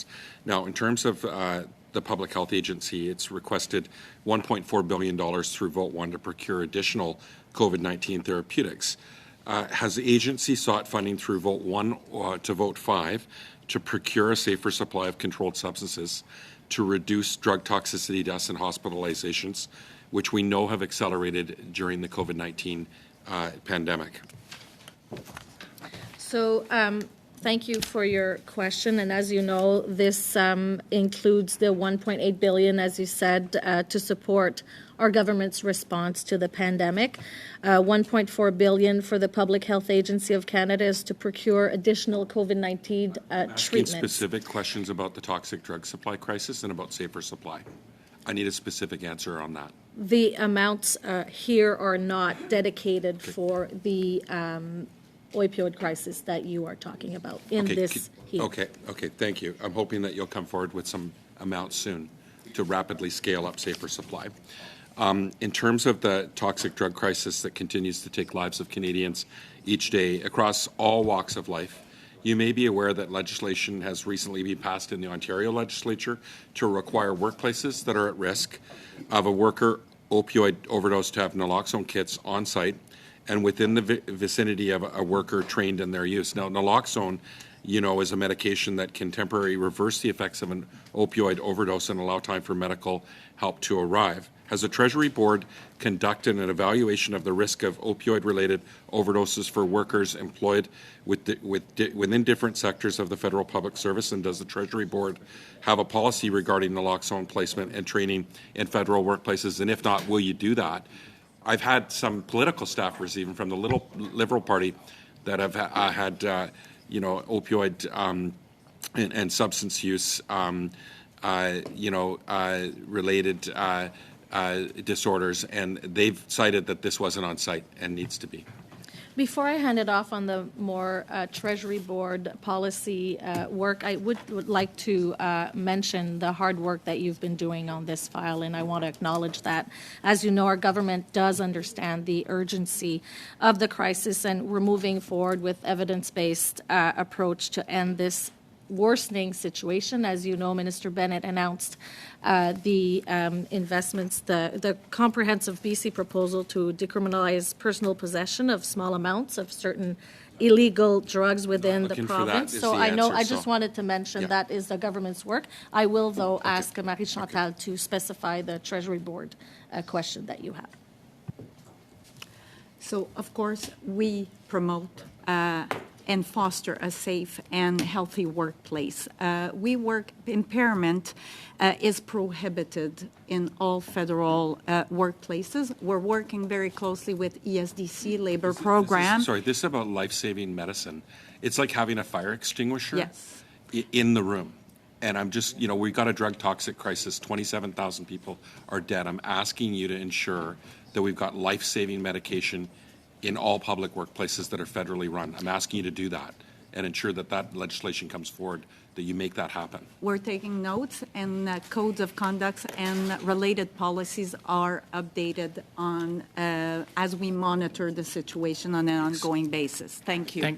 funds. Now, in terms of the Public Health Agency, it's requested $1.4 billion through Vote 1 to procure additional COVID-19 therapeutics. Has the agency sought funding through Vote 1 to Vote 5 to procure a safer supply of controlled substances to reduce drug toxicity deaths and hospitalizations, which we know have accelerated during the COVID-19 pandemic? So thank you for your question. And as you know, this includes the $1.8 billion, as you said, to support our government's response to the pandemic. $1.4 billion for the Public Health Agency of Canada is to procure additional COVID-19 treatments. Asking specific questions about the toxic drug supply crisis and about safer supply. I need a specific answer on that. The amounts here are not dedicated for the opioid crisis that you are talking about in this here. Okay, thank you. I'm hoping that you'll come forward with some amounts soon to rapidly scale up safer supply. In terms of the toxic drug crisis that continues to take lives of Canadians each day across all walks of life, you may be aware that legislation has recently been passed in the Ontario legislature to require workplaces that are at risk of a worker opioid overdose to have naloxone kits on site and within the vicinity of a worker trained in their use. Now, naloxone, is a medication that can temporarily reverse the effects of an opioid overdose and allow time for medical help to arrive. Has the Treasury Board conducted an evaluation of the risk of opioid-related overdoses for workers employed within different sectors of the federal public service? And does the Treasury Board have a policy regarding naloxone placement and training in federal workplaces? And if not, will you do that? I've had some political staffers, even from the Liberal Party, that have had opioid and substance use related disorders, and they've cited that this wasn't on site and needs to be. Before I hand it off on the more Treasury Board policy work, I would like to mention the hard work that you've been doing on this file, and I want to acknowledge that. As you know, our government does understand the urgency of the crisis, and we're moving forward with evidence-based approach to end this worsening situation. As you know, Minister Bennett announced the investments, the comprehensive BC proposal to decriminalize personal possession of small amounts of certain illegal drugs within the province. So I know, I just wanted to mention that is the government's work. I will, though, ask Marie-Chantal to specify the Treasury Board question that you have. So, of course, we promote and foster a safe and healthy workplace. Impairment is prohibited in all federal workplaces. We're working very closely with ESDC labor program. This is about life-saving medicine. It's like having a fire extinguisher in the room. And I'm just, we've got a drug toxic crisis. 27,000 people are dead. I'm asking you to ensure that we've got life-saving medication in all public workplaces that are federally run. I'm asking you to do that and ensure that that legislation comes forward, that you make that happen. We're taking notes, and codes of conduct and related policies are updated on as we monitor the situation on an ongoing basis. Thank you.